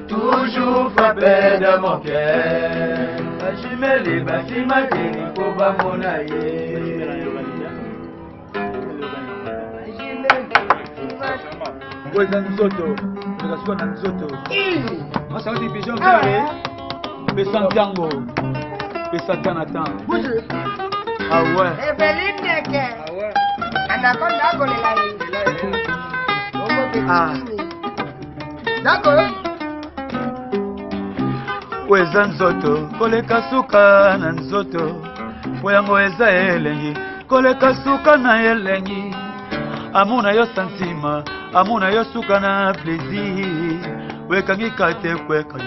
Toujours frappé de mon cœur. Jimeli basima keni koba monaye. Ngoja nzoto, nikasukua na nzoto. Masa wote pigeon kale. Pesa ntango. Pesa tanatan. Ah ouais. Eveline ke. Ah ouais. Anakonda kolela hii. Ah. D'accord. Weza nzoto, koleka suka na nzoto. Poyango eza elengi, koleka suka na elengi. Amuna yo santima, amuna yo suka na plaisir. Wekangi kate kweka